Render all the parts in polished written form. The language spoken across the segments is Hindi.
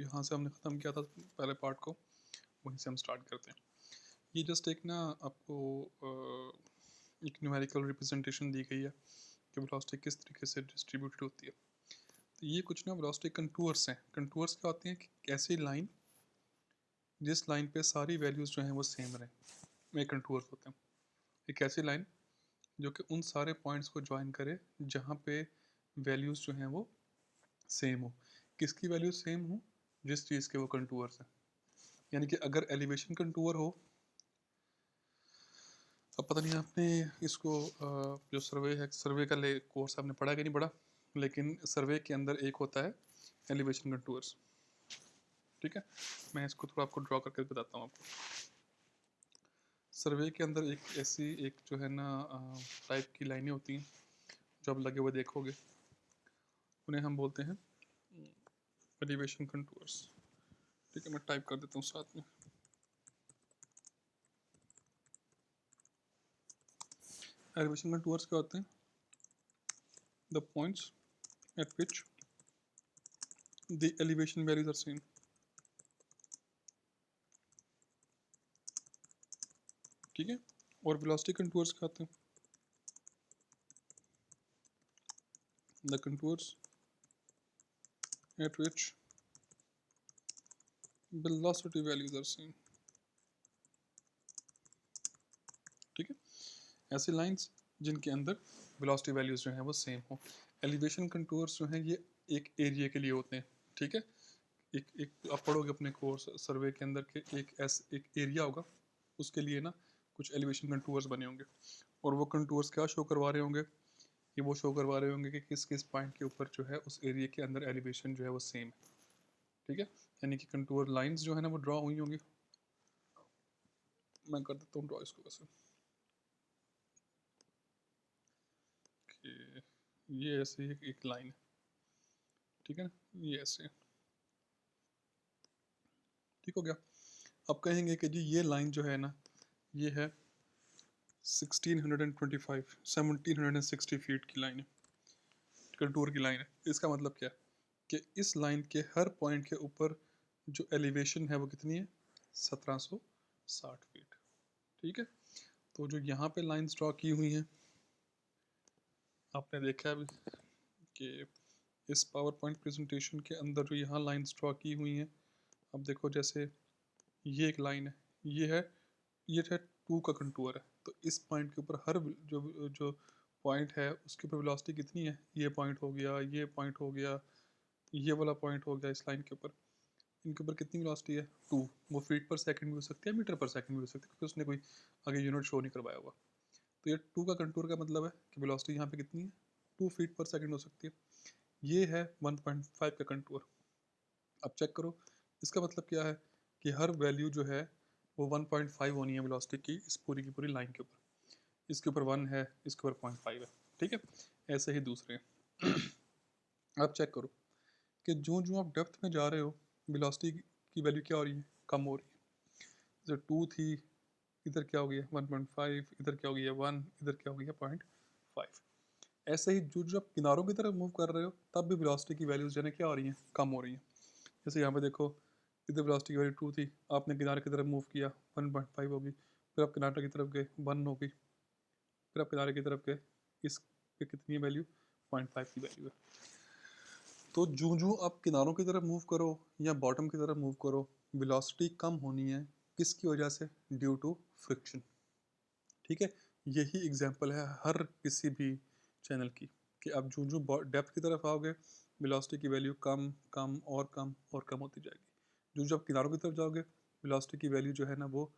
यहाँ से हमने ख़त्म किया था पहले पार्ट को, वहीं से हम स्टार्ट करते हैं। ये जस्ट एक ना आपको एक न्यूमेरिकल रिप्रेजेंटेशन दी गई है कि वेलोसिटी किस तरीके से डिस्ट्रीब्यूटेड होती है। तो ये कुछ ना वेलोसिटी कंटूर्स हैं। कंटूर्स क्या होते हैं कि ऐसी लाइन जिस लाइन पे सारी वैल्यूज़ जो हैं वो सेम रहें, ये कंटूर्स होते हैं। एक ऐसी लाइन जो कि उन सारे पॉइंट्स को ज्वाइन करे जहाँ पे वैल्यूज़ जो हैं वो सेम हो। किसकी वैल्यू सेम हो? जिस चीज़ के वो कंटूर्स हैं। यानी कि अगर एलिवेशन कंटूर हो, अब पता नहीं आपने इसको जो सर्वे है, सर्वे का कोर्स आपने पढ़ा कि नहीं पढ़ा, लेकिन सर्वे के अंदर एक होता है एलिवेशन कंटूर्स। ठीक है, मैं इसको थोड़ा आपको ड्रॉ करके बताता हूँ आपको। सर्वे के अंदर एक ऐसी एक जो है ना टाइप की लाइनें होती हैं जो आप लगे हुए देखोगे, उन्हें हम बोलते हैं एलिवेशन कंटूर्स। ठीक है, मैं टाइप कर देता हूँ साथ में। एलिवेशन कंटूर्स क्या होते हैं? The points at which the elevation values are same. ठीक है, और वेलोसिटी कंटूर्स क्या होते हैं? The contours at which velocity values are same. ठीक है, ऐसी लाइंस जिनके अंदर वेलोसिटी वैल्यूज जो हैं वो सेम हो। एलिवेशन कंटूर्स जो हैं ये एक एरिया के लिए होते हैं। ठीक है, एक एक आप पढ़ोगे अपने कोर्स सर्वे के अंदर के एक एरिया होगा, उसके लिए ना कुछ एलिवेशन कंटूर्स बने होंगे, और वो कंटूर्स क्या शो करवा रहे होंगे? ये वो शो करवा रहे होंगे कि किस किस पॉइंट के ऊपर जो है उस एरिया के अंदर एलिवेशन जो है वो सेम है। ठीक है, यानी कि कंटूर लाइंस जो है ना वो ड्रॉ हुई होंगी। मैं कर देता हूँ ड्रॉ इसको वैसे कि ये ऐसे ही एक लाइन है। ठीक है ना, ये ऐसे ठीक हो गया। अब कहेंगे कि जी ये लाइन जो है ना ये है 1760 फीट की लाइन है, कंटूर की लाइन है। इसका मतलब क्या है कि इस लाइन के हर पॉइंट के ऊपर जो एलिवेशन है वो कितनी है? 1760 फीट। ठीक है, तो जो यहाँ पे लाइंस ड्रॉ की हुई हैं, आपने देखा अभी कि इस पावर पॉइंट प्रेजेंटेशन के अंदर जो यहाँ लाइंस ड्रॉ की हुई हैं, अब देखो जैसे ये एक लाइन है, ये है 2 का कंटूर है, तो इस पॉइंट के ऊपर हर जो जो पॉइंट है उसके ऊपर वेलोसिटी कितनी है? ये पॉइंट हो गया, ये पॉइंट हो गया, ये वाला पॉइंट हो गया। इस लाइन के ऊपर इनके ऊपर कितनी वेलोसिटी है? 2। वो फीट पर सेकंड भी हो सकती है, मीटर पर सेकंड भी हो सकती है, क्योंकि उसने कोई आगे यूनिट शो नहीं करवाया हुआ। तो ये 2 का कंटूर का मतलब है कि वेलोसिटी यहाँ पे कितनी है? 2 फीट पर सेकंड हो सकती है। ये है 1.5 का कंटूर। अब चेक करो, इसका मतलब क्या है कि हर वैल्यू जो है वो 1.5 होनी है वेलोसिटी की इस पूरी की पूरी लाइन के ऊपर। इसके ऊपर 1 है, इसके ऊपर 0.5 है। ठीक है, ऐसे ही दूसरे अब चेक करो कि जो जो आप डेप्थ में जा रहे हो वेलोसिटी की वैल्यू क्या हो रही है? कम हो रही है। जैसे 2 थी, इधर क्या हो गया? 1.5, इधर क्या हो गया? 1, इधर क्या हो गया? 0.5। ऐसे ही जो जो आप किनारों की तरफ मूव कर रहे हो तब भी वेलोसिटी की वैल्यूज जो है क्या हो रही हैं? कम हो रही हैं। जैसे यहाँ पे देखो, इधर वेलोसिटी की वैल्यू 2 थी, आपने किनारे की तरफ मूव किया 1.5 होगी, फिर आप किनारे की तरफ गए 1 होगी, फिर आप किनारे की तरफ गए, इस पे कितनी वैल्यू? 0.5 की वैल्यू है। तो जो जो आप किनारों की तरफ मूव करो या बॉटम की तरफ मूव करो, वेलोसिटी कम होनी है। किसकी वजह से? Due to friction. ठीक है, यही एग्जांपल है हर किसी भी चैनल की कि आप जो जो डेप्थ की तरफ आओगे वेलोसिटी की वैल्यू कम कम और कम और कम होती जाएगी। जो जो आप किनारों की तरफ जाओगे वेलोसिटी की वैल्यू जो है ना वो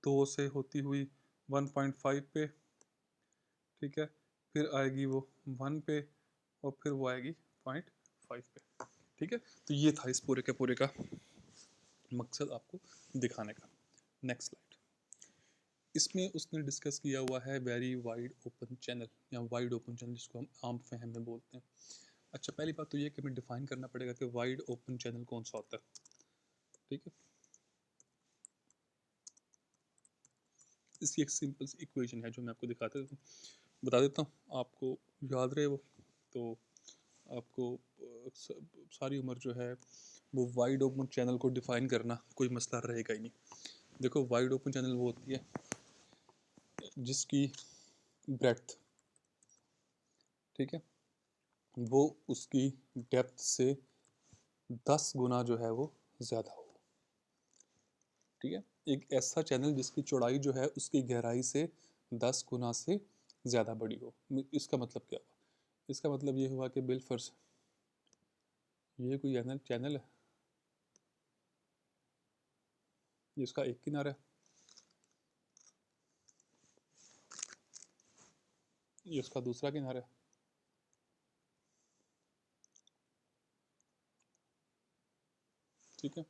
2 से होती हुई 1.5 पे, ठीक है, फिर आएगी वो 1 पे, और फिर वो आएगी 0.5 पे। ठीक है, तो ये था इस पूरे के पूरे का मकसद आपको दिखाने का। Next slide. इसमें उसने डिस्कस किया हुआ है वेरी वाइड ओपन चैनल या वाइड ओपन चैनल, जिसको हम आम फहम में बोलते हैं। अच्छा, पहली बात तो ये कि हमें डिफाइन करना पड़ेगा कि वाइड ओपन चैनल कौन सा होता है। ठीक है, इसकी एक सिंपल सी इक्वेशन है जो मैं आपको बता देता हूँ, आपको याद रहे वो। तो आपको सारी उम्र जो है वो वाइड ओपन चैनल को डिफाइन करना कोई मसला रहेगा ही नहीं। देखो वाइड ओपन चैनल वो होती है जिसकी ब्रेड्थ, ठीक है, वो उसकी डेप्थ से 10 गुना जो है वो ज़्यादा हो, ठीक है। एक ऐसा चैनल जिसकी चौड़ाई जो है उसकी गहराई से 10 गुना से ज़्यादा बड़ी हो। इसका मतलब क्या हुआ? इसका मतलब ये हुआ कि बिलफर्स ये कोई चैनल चैनल है, जिसका एक किनारा है, ये उसका दूसरा किनारा है, ठीक है,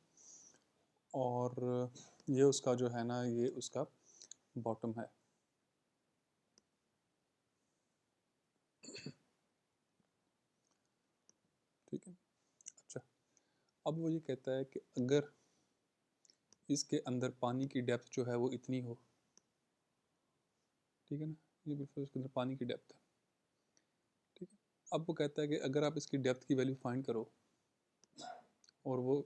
और ये उसका जो है ना, ये उसका बॉटम है, ठीक है। अच्छा, अब वो ये कहता है कि अगर इसके अंदर पानी की डेप्थ जो है वो इतनी हो, ठीक है ना, ये बिल्कुल इसके अंदर पानी की डेप्थ है, ठीक है। अब वो कहता है कि अगर आप इसकी डेप्थ की वैल्यू फाइंड करो और वो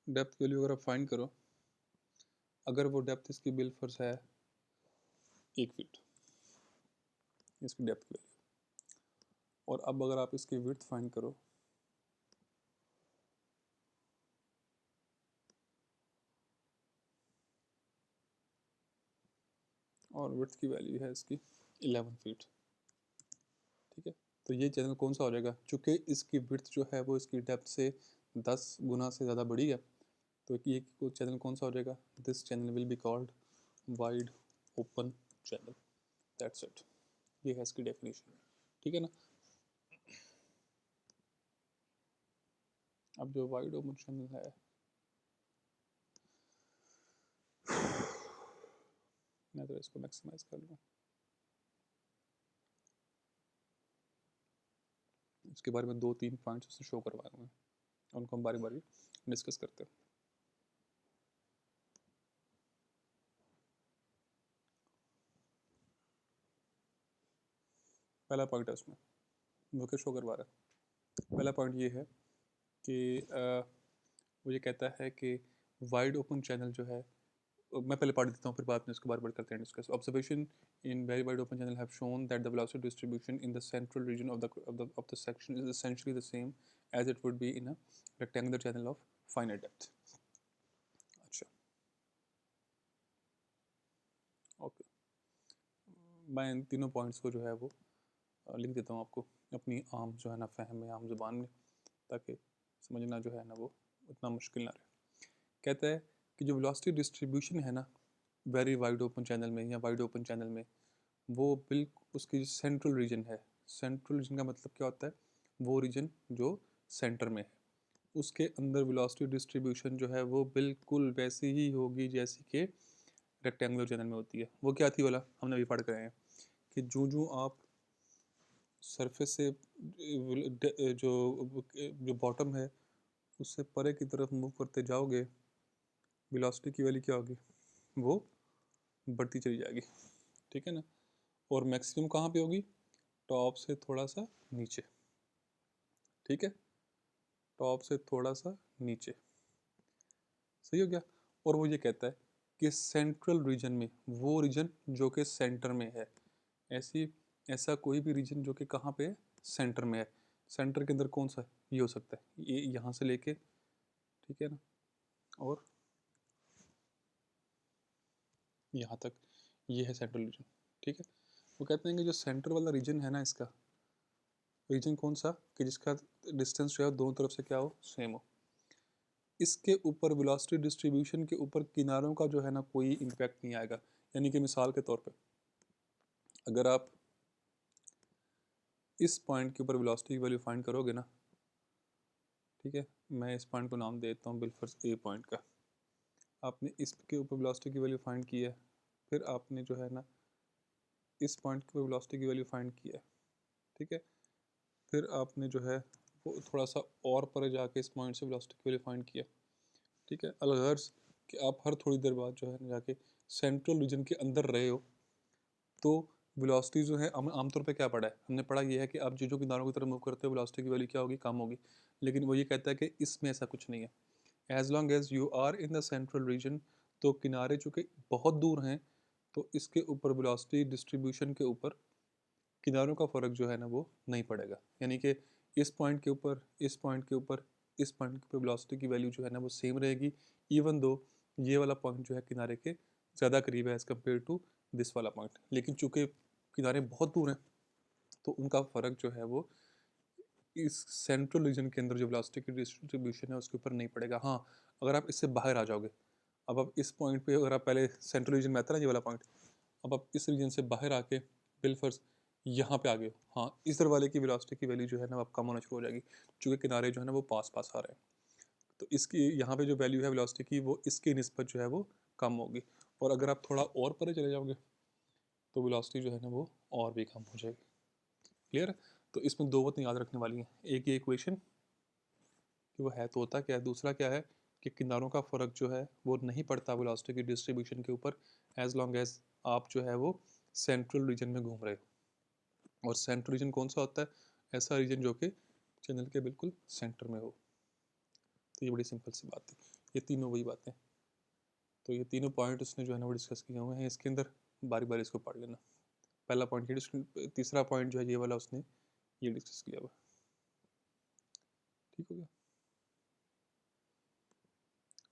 डेप्थ वैल्यू अगर आप फाइंड करो, अगर वो डेप्थ इसकी बिलफर्स है 1 फीट, इसकी डेप्थ की वैल्यू, और अब अगर आप इसकी विड्थ फाइंड करो, और विड्थ की वैल्यू है इसकी 11 फीट, ठीक है। तो ये चैनल कौन सा हो जाएगा? चूँकि इसकी विड्थ जो है वो इसकी डेप्थ से 10 गुना से ज़्यादा बड़ी है, तो ये चैनल कौन सा हो जाएगा? This channel will be called wide open channel, that's it. ये है इसकी डेफिनेशन, ठीक है ना। अब जो वाइड ओपन चैनल है, मैं तो इसको मैक्सिमाइज कर लूँ, इसके बारे में 2-3 पॉइंट्स उससे शो करवाए हुए हैं, उनको हम बारी बारी डिस्कस करते हैं। पहला पॉइंट है उसमें, वो क्या शो करवा रहा है? पहला पॉइंट ये है कि वो ये कहता है कि वाइड ओपन चैनल जो है, मैं पहले पढ़ देता हूँ फिर बाद में इसके बारे में करते हैं discuss. Observation in very wide open channel have shown that the velocity distribution in the central region of the section is essentially the same as it would be in a rectangular channel of finite depth. अच्छा, ओके, मैं इन तीनों पॉइंट्स को जो है वो लिख देता हूँ आपको अपनी आम जो है ना फहम में, आम जुबान में, ताकि समझना जो है ना वो उतना मुश्किल ना रहे। कहता है कि जो वेलोसिटी डिस्ट्रीब्यूशन है ना वेरी वाइड ओपन चैनल में या वाइड ओपन चैनल में, वो बिल्कुल उसकी जो सेंट्रल रीजन है, सेंट्रल रीजन का मतलब क्या होता है? वो रीजन जो सेंटर में है, उसके अंदर वेलोसिटी डिस्ट्रीब्यूशन जो है वो बिल्कुल वैसी ही होगी जैसी कि रेक्टेंगुलर चैनल में होती है। वो क्या थी वाला हमने अभी पढ़ कर आए हैं कि जो आप सरफेस से जो जो बॉटम है उससे परे की तरफ मूव करते जाओगे, वेलोसिटी की वैल्यू क्या होगी? वो बढ़ती चली जाएगी, ठीक है ना। और मैक्सिमम कहाँ पे होगी? टॉप से थोड़ा सा नीचे, ठीक है, टॉप से थोड़ा सा नीचे, सही हो गया। और वो ये कहता है कि सेंट्रल रीजन में, वो रीजन जो कि सेंटर में है, ऐसी ऐसा कोई भी रीजन जो कि कहाँ पे है? सेंटर में है। सेंटर के अंदर कौन सा? ये हो सकता है ये यहाँ से लेके, ठीक है ना, और यहाँ तक, ये है सेंट्रल रीजन, ठीक है। वो कहते हैं कि जो सेंटर वाला रीजन है ना, इसका रीजन कौन सा? कि जिसका डिस्टेंस जो है दोनों तरफ से क्या हो? सेम हो। इसके ऊपर वेलोसिटी डिस्ट्रीब्यूशन के ऊपर किनारों का जो है ना कोई इम्पैक्ट नहीं आएगा। यानी कि मिसाल के तौर पे अगर आप इस पॉइंट के ऊपर वेलोसिटी की वैल्यू फाइंड करोगे ना, ठीक है, मैं इस पॉइंट को नाम देता हूँ बिलफर्स ए पॉइंट का। आपने इसके ऊपर वेलोसिटी की वैल्यू फाइंड की है, फिर आपने जो है ना इस पॉइंट के ऊपर वेलोसिटी की वैल्यू फाइंड की है, ठीक है, फिर आपने जो है वो थोड़ा सा और परे जाके इस पॉइंट से वेलोसिटी की वैल्यू फाइंड किया, ठीक है। अलगर्ज कि आप हर थोड़ी देर बाद जो है ना जाके सेंट्रल रीजन के अंदर रहे हो, तो वेलोसिटी जो है आमतौर पे क्या पढ़ा है हमने, पढ़ा ये है कि आप जो किनारों की तरफ मूव करते हो वेलोसिटी की वैल्यू क्या होगी, कम होगी। लेकिन वो ये कहता है कि इसमें ऐसा कुछ नहीं है। As long as you are in the central region, तो किनारे चूँकि बहुत दूर हैं तो इसके ऊपर वेलोसिटी डिस्ट्रीब्यूशन के ऊपर किनारों का फ़र्क जो है ना वो नहीं पड़ेगा। यानी कि इस पॉइंट के ऊपर, इस पॉइंट के ऊपर, इस पॉइंट के ऊपर वेलोसिटी की वैल्यू जो है ना वो सेम रहेगी, इवन दो ये वाला पॉइंट जो है किनारे के ज़्यादा करीब है एज़ कम्पेयर टू दिस वाला पॉइंट। लेकिन चूँकि किनारे बहुत दूर हैं तो उनका फ़र्क जो है वो इस सेंट्रल रीजन के अंदर जो वेलोसिटी की डिस्ट्रीब्यूशन है उसके ऊपर नहीं पड़ेगा। हाँ, अगर आप इससे बाहर आ जाओगे, अब आप इस पॉइंट पे, अगर आप पहले सेंट्रल रीजन में आता ना ये वाला पॉइंट, अब आप इस रीजन से बाहर आके बिलफर्स यहाँ पे आ गए हो, हाँ इधर वाले की वेलोसिटी की वैल्यू जो है ना अब कम होना शुरू हो जाएगी, क्योंकि किनारे जो है ना वो पास पास आ रहे हैं। तो इसकी यहाँ पे जो वैल्यू है वेलोसिटी की वो इसकी निस्बत जो है वो कम होगी। और अगर आप थोड़ा और परे चले जाओगे तो वेलोसिटी जो है ना वो और भी कम हो जाएगी। क्लियर है? तो इसमें दो बातें याद रखने वाली हैं, एक ये इक्वेशन कि वो है तो होता क्या है, दूसरा क्या है कि किनारों का फ़र्क जो है वो नहीं पड़ता वेलोसिटी की डिस्ट्रीब्यूशन के ऊपर, एज लॉन्ग एज आप जो है वो सेंट्रल रीजन में घूम रहे हो। और सेंट्रल रीजन कौन सा होता है? ऐसा रीजन जो कि चैनल के बिल्कुल सेंटर में हो। तो ये बड़ी सिंपल सी बात है, ये तीनों वही बातें। तो ये तीनों पॉइंट उसने जो है ना वो डिस्कस किए हुए हैं, इसके अंदर बारी बारी इसको पढ़ लेना। पहला पॉइंट ये, तीसरा पॉइंट जो है ये वाला उसने ये डिस्कस किया हुआ। ठीक हो गया?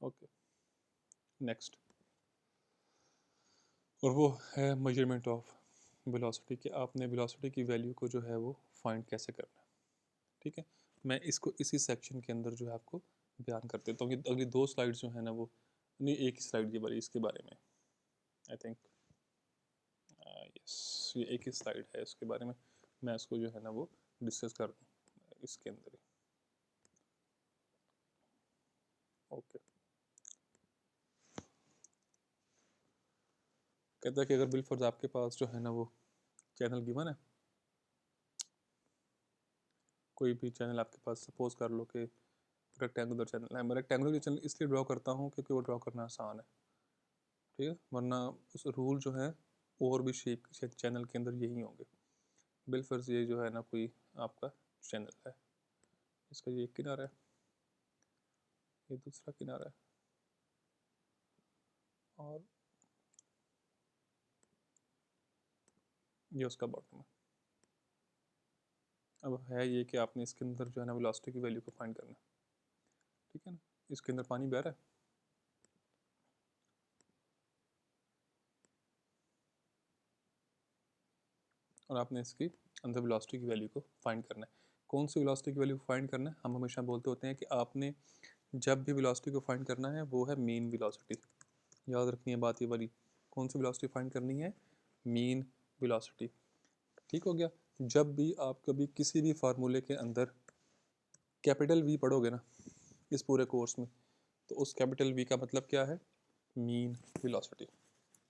Okay, next. और वो है मेजरमेंट ऑफ वेलोसिटी, कि आपने वेलोसिटी की वैल्यू को जो है वो फाइंड कैसे करना है। ठीक है, मैं इसको इसी सेक्शन के अंदर जो है आपको बयान कर देता हूँ कि अगली दो स्लाइड्स जो है ना वो, नहीं एक ही स्लाइड की बारी इसके बारे में, आई थिंक यस ये एक ही स्लाइड है इसके बारे में, मैं इसको जो है ना वो डिस्कस कर दूँ इसके अंदर ही। ओके, कहता है कि अगर बिलफर्ज आपके पास जो है ना वो चैनल गिवन है, कोई भी चैनल आपके पास, सपोज कर लो कि रेक्टेंगुलर चैनल है। मैं रेक्टेंगुलर चैनल इसलिए ड्रॉ करता हूँ क्योंकि वो ड्रॉ करना आसान है, ठीक है, वरना उस रूल जो है और भी शेप चैनल के अंदर यही होंगे। बिलफर्ज ये जो है ना कोई आपका चैनल है, इसका ये एक किनारा है, ये दूसरा किनारा है, और ये उसका बॉटम है। अब है ये कि आपने इसके अंदर जो है ना वेलोसिटी की वैल्यू को फाइंड करना है, ठीक है ना। इसके अंदर पानी बह रहा है, और आपने इसकी अंदर वेलोसिटी की वैल्यू को फाइंड करना है। कौन सी वेलोसिटी की वैल्यू को फाइंड करना है? हम हमेशा बोलते होते हैं कि आपने जब भी वेलोसिटी को फाइंड करना है वो है मीन वेलोसिटी। याद रखनी है बात ये वाली, कौन सी वेलोसिटी फाइंड करनी है? Mean velocity. ठीक हो गया? जब भी आप कभी किसी भी फार्मूले के अंदर कैपिटल वी पढ़ोगे ना इस पूरे कोर्स में, तो उस कैपिटल वी का मतलब क्या है? Mean velocity.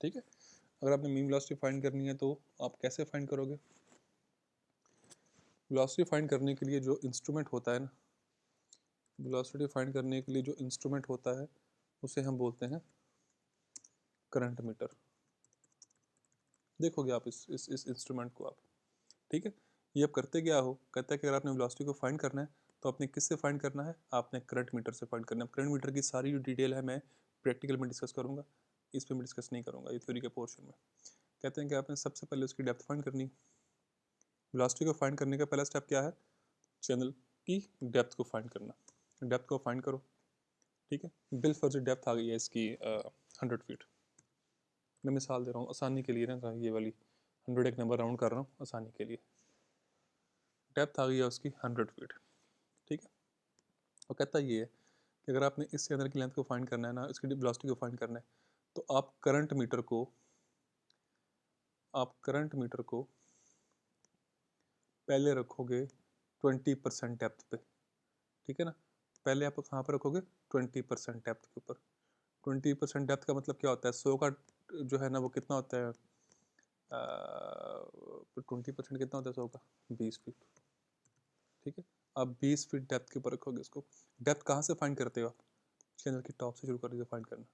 ठीक है, अगर आपने मीन वेलोसिटी फाइंड करनी है तो आप कैसे फाइंड करोगे? वेलोसिटी फाइंड करने के लिए जो इंस्ट्रूमेंट होता है ना, वेलोसिटी फाइंड करने के लिए जो इंस्ट्रूमेंट होता है उसे हम बोलते हैं करंट मीटर। देखोगे आप इस इंस्ट्रूमेंट को आप, ठीक है। ये आप करते क्या हो, कहता है कि अगर आपने वेलोसिटी को फाइंड करना है तो आपने किससे फाइंड करना है? आपने करंट मीटर से फाइंड करना है। करंट मीटर की सारी जो डिटेल है मैं प्रैक्टिकल में डिस्कस करूँगा, इस पर मैं डिस्कस नहीं करूँगा ये थ्योरी के पोर्शन में। कहते हैं कि आपने सबसे पहले उसकी डेप्थ फाइंड करनी। वेलोसिटी को फाइंड करने का पहला स्टेप क्या है? चैनल की डेप्थ को फाइंड करना। डेप्थ को फाइंड करो, ठीक है। बिल फर्ज डेप्थ आ गई है इसकी 100 फीट। मैं मिसाल दे रहा हूँ आसानी के लिए ना, ये वाली 100 एक नंबर राउंड कर रहा हूँ आसानी के लिए। डेप्थ आ गई है उसकी 100 फीट, ठीक है। और कहता ये है कि अगर आपने इस चैनल की लेंथ को फाइंड करना है ना, इसकी वेलोसिटी को फाइंड करना है, तो आप करंट मीटर को पहले रखोगे 20% डेप्थ पे, ठीक है ना। पहले आप कहाँ पर रखोगे? 20% डेप्थ के ऊपर। 20% डेप्थ का मतलब क्या होता है? 100 का जो है ना वो कितना होता है? 20% कितना होता है 100 का? 20 फीट, ठीक है। आप 20 फीट डेप्थ के ऊपर रखोगे इसको। डेप्थ कहाँ से फाइंड करते हो आप? चैनल की टॉप से शुरू करके फाइंड करना।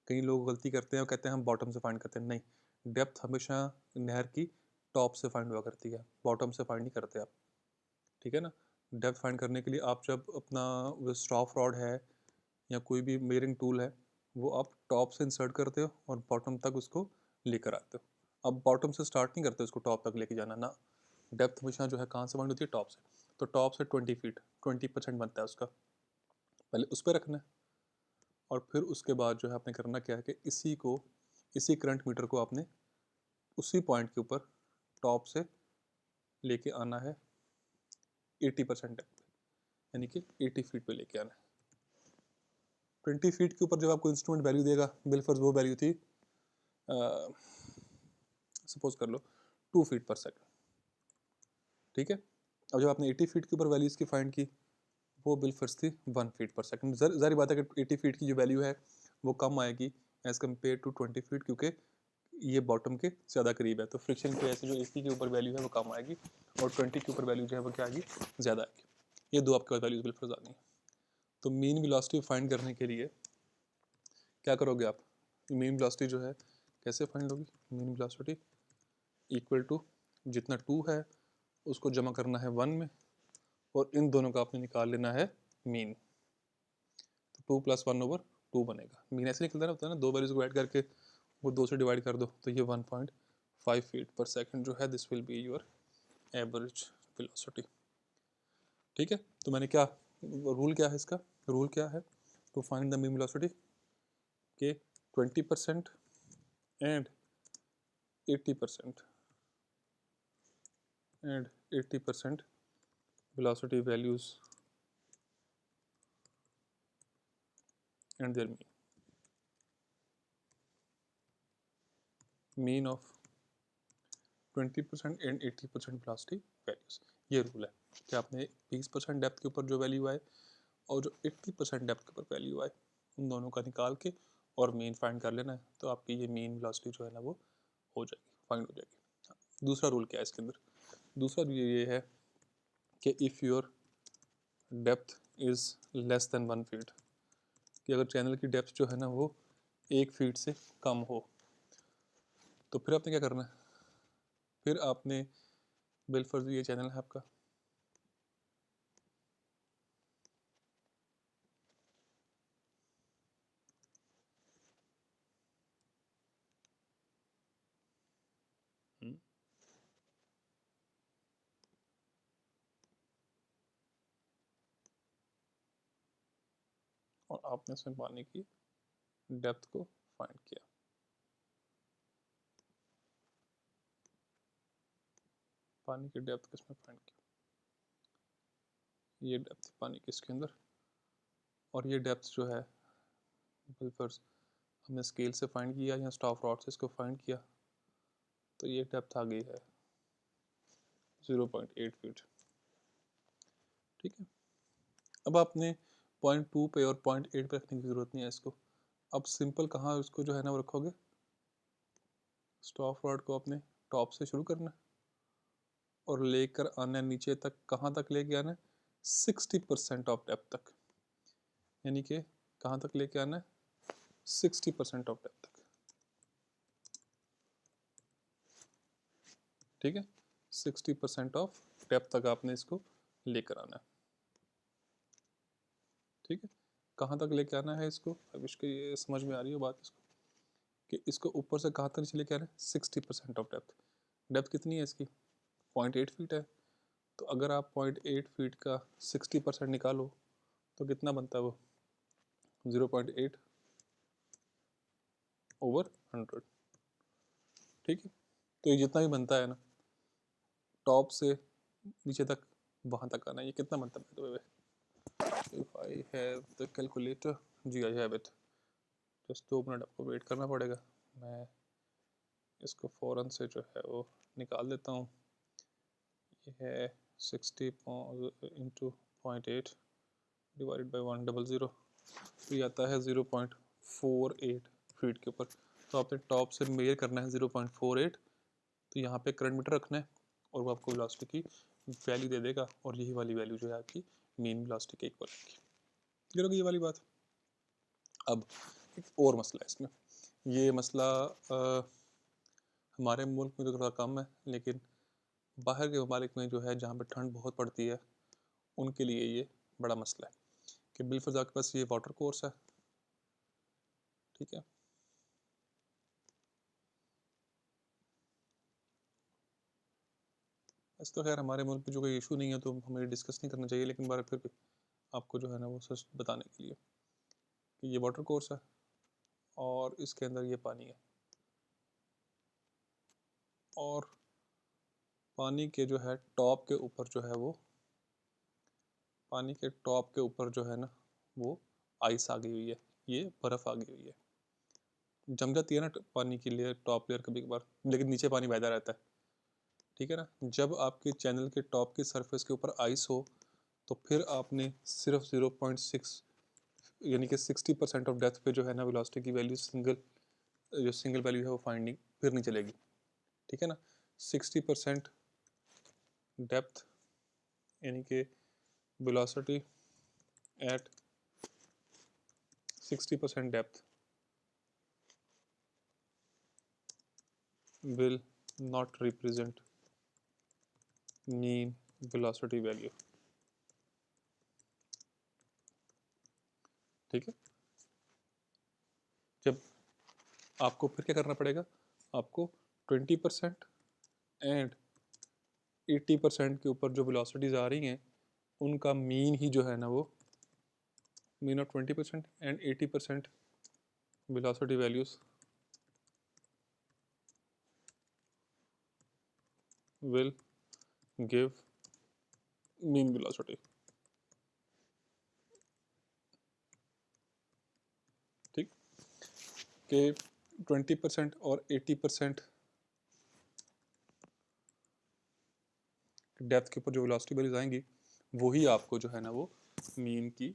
कई लोग गलती करते हैं और कहते हैं हम बॉटम से फाइंड करते हैं, नहीं, डेप्थ हमेशा नहर की टॉप से फाइंड हुआ करती है, बॉटम से फाइंड नहीं करते आप, ठीक है ना। डेप्थ फाइंड करने के लिए आप जब अपना वो स्टॉप रॉड है या कोई भी मेजरिंग टूल है वो आप टॉप से इंसर्ट करते हो और बॉटम तक उसको लेकर आते हो। अब बॉटम से स्टार्ट नहीं करते उसको टॉप तक लेके जाना ना, डेप्थ हमेशा जो है कहाँ से फाइंड होती है, टॉप से। तो टॉप से 20 फीट 20% बनता है उसका, पहले उस पर रखना है और फिर उसके बाद जो है आपने करना क्या है कि इसी करंट मीटर को आपने उसी पॉइंट के ऊपर टॉप से लेके आना है 80% डेप्थ पे, यानी कि 80 फीट पे लेके आना है। 20 फीट के ऊपर जब आपको इंस्ट्रूमेंट वैल्यू देगा, बिलफर्स वो वैल्यू थी सपोज कर लो 2 फीट पर सेकंड, ठीक है। अब जब आपने 80 फीट के ऊपर वैल्यू इसकी फाइंड की वो बिलफर्स थी 1 फीट पर सेकंड। जारी बात है कि 80 फीट की जो वैल्यू है वो कम आएगी एज़ कम्पेयर टू 20 फीट, क्योंकि ये बॉटम के ज़्यादा करीब है, तो फ्रिक्शन की वजह से जो 80 के ऊपर वैल्यू है वो कम आएगी और 20 के ऊपर वैल्यू जो है वो क्या आएगी, ज़्यादा आएगी। ये दो आपके पास वैल्यूज बिलफर्स आनी है। तो मीन वेलोसिटी फाइंड करने के लिए क्या करोगे आप, मीन वेलोसिटी जो है कैसे फाइंड होगी, मीन वेलोसिटी इक्वल टू जितना 2 है उसको जमा करना है 1 में और इन दोनों का आपने निकाल लेना है मीन। तो 2 + 1/2 बनेगा। मीन ऐसे निकलता होता है ना, दो वैल्यूज को ऐड करके वो 2 से डिवाइड कर दो तो ये 1.5 फीट पर सेकंड जो है this will be your average velocity, ठीक है। तो मैंने क्या रूल क्या है इसका, रूल क्या है to find the mean velocity के 20% एंड 80% and 80% velocity values and their mean of 20% and 80% velocity values। ये रूल है कि आपने 20% डेप्थ के ऊपर जो वैल्यू आए और जो 80% डेप्थ के ऊपर वैल्यू आए उन दोनों का निकाल के और मीन फाइंड कर लेना है, तो आपकी ये मीन वेलोसिटी जो है ना वो हो जाएगी, फाइंड हो जाएगी। दूसरा रूल क्या है इसके अंदर, दूसरा रूल ये है कि if your depth is less than 1 feet, कि अगर चैनल की डेप्थ जो है ना वो 1 फीट से कम हो तो फिर आपने क्या करना है, फिर आपने बिलफर्ज ये चैनल है आपका, और आपने इसमें पानी की डेप्थ को फाइंड किया। पानी की डेप्थ किसमें फाइंड की, ये डेप्थ पानी की इसके अंदर, और ये डेप्थ जो है बिलफर्स हमने स्केल से फाइंड किया या स्टॉप रॉड से इसको फाइंड किया, तो ये डेप्थ आ गई है 0.8 फीट, ठीक है। अब आपने 0.2 पे और 0.8 पे रखने की ज़रूरत नहीं है इसको, अब सिंपल कहाँ उसको जो है ना वो रखोगे, स्टॉप रॉड को आपने टॉप से शुरू करना है और लेकर आना नीचे तक, कहाँ तक लेके आना है 60% ऑफ डेप्थ तक, यानी कि कहाँ तक लेके आना है 60% ऑफ डेप्थ तक, ठीक है। 60% ऑफ डेप्थ तक आपने इसको लेकर आना है, ठीक है। कहाँ तक लेके आना है इसको, अब इसको ये समझ में आ रही है बात इसको, कि इसको ऊपर से कहाँ तक नीचे लेके आना है 60% ऑफ डेप्थ। डेप्थ कितनी है इसकी 0.8 फीट है, तो अगर आप 0.8 फीट का 60% निकालो तो कितना बनता है वो 0.8 ओवर 100, ठीक है। तो ये जितना भी बनता है ना टॉप से नीचे तक वहाँ तक आना, ये कितना बनता है, if I have the calculator, जी I have it, just 2 minute आपको वेट करना पड़ेगा, मैं इसको फ़ौरन से जो है वो निकाल देता हूँ। ये है 60 इंटू 0.8 डिवाइडेड बाई 100, तो ये आता है 0.48 फीट के ऊपर। तो आपने टॉप से मेजर करना है 0.48, तो यहाँ पे करंट मीटर रखना है और वो आपको वेलोसिटी की वैल्यू दे देगा और यही वाली वैल्यू जो है आपकी मीन वेलोसिटी के इक्वल आएगी। क्लियर होगी ये वाली बात। अब एक और मसला है इसमें, ये मसला हमारे मुल्क में तो थोड़ा कम है, लेकिन बाहर के ममालिक में जो है जहाँ पे ठंड बहुत पड़ती है उनके लिए ये बड़ा मसला है कि बिलफर्ज आपके पास ये वाटर कोर्स है, ठीक है, ऐसे तो खैर हमारे मुल्क में जो कोई इशू नहीं है तो हमें डिस्कस नहीं करना चाहिए, लेकिन बार फिर भी आपको जो है ना वो सच बताने के लिए कि ये वाटर कोर्स है और इसके अंदर ये पानी है, और पानी के जो है टॉप के ऊपर जो है वो, पानी के टॉप के ऊपर जो है ना वो आइस आ गई हुई है, ये बर्फ़ आ गई हुई है, जम जाती है ना पानी की लेयर, टॉप लेयर कभी कभार, लेकिन नीचे पानी बहता रहता है, ठीक है ना। जब आपके चैनल के टॉप की सरफेस के ऊपर आइस हो तो फिर आपने सिर्फ 0.6 यानी कि 60% ऑफ डेप्थ पे जो है ना वेलोसिटी की वैल्यू सिंगल वैल्यू है वो फाइंडिंग फिर नहीं चलेगी, ठीक है ना। 60% डेप्थ यानी कि velocity at 60% depth will not represent mean velocity value, ठीक है। जब आपको फिर क्या करना पड़ेगा, आपको 20% एंड 80% के ऊपर जो वेलोसिटीज आ रही हैं उनका मीन ही जो है ना वो मीन ऑफ 20% एंड 80% velocity values will give mean velocity, ठीक, कि 20% और 80% डेप्थ के ऊपर जो वेलोसिटी वैल्यूज आएंगी वही आपको जो है ना वो मीन की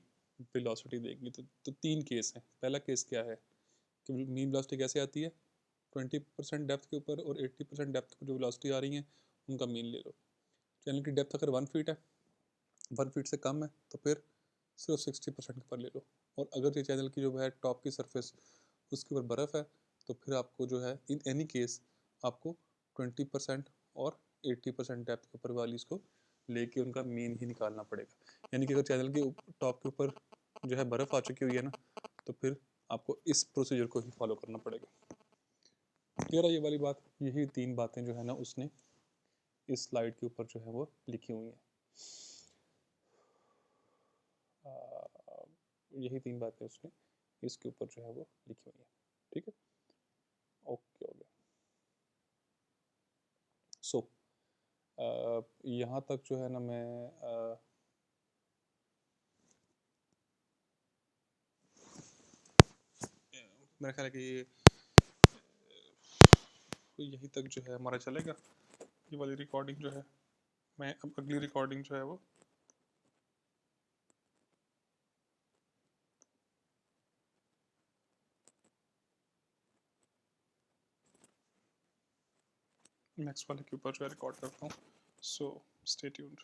वेलोसिटी देंगी। तो तीन केस हैं। पहला केस क्या है कि मीन वेलोसिटी कैसे आती है, 20% डेप्थ के ऊपर और 80% डेप्थ पर जो वेलोसिटी आ रही है उनका मीन ले लो। चैनल की डेप्थ अगर 1 फीट है, 1 फीट से कम है तो फिर सिर्फ 60% पर ले लो, और अगर ये चैनल की जो है टॉप की सरफेस उसके ऊपर बर्फ़ है तो फिर आपको जो है इन एनी केस आपको 20% और 80% डेप्थ के ऊपर वाली इसको लेके उनका मीन ही निकालना पड़ेगा। यानी कि अगर चैनल के टॉप के ऊपर जो है बर्फ़ आ चुकी हुई है ना तो फिर आपको इस प्रोसीजर को ही फॉलो करना पड़ेगा। क्लियर है ये वाली बात। यही तीन बातें जो है ना उसने इस स्लाइड के ऊपर जो है वो लिखी हुई हैं। यही तीन बातें उसने इसके ऊपर जो है वो लिखी हुई हैं, ठीक है। ओके हो गया। सो यहाँ तक जो है ना मैं मेरा ख्याल है कि यही तक जो है हमारा चलेगा। ये वाली रिकॉर्डिंग जो है मैं अब अगली रिकॉर्डिंग जो है वो नेक्स्ट वाले के ऊपर जो है रिकॉर्ड करता हूँ। So stay tuned.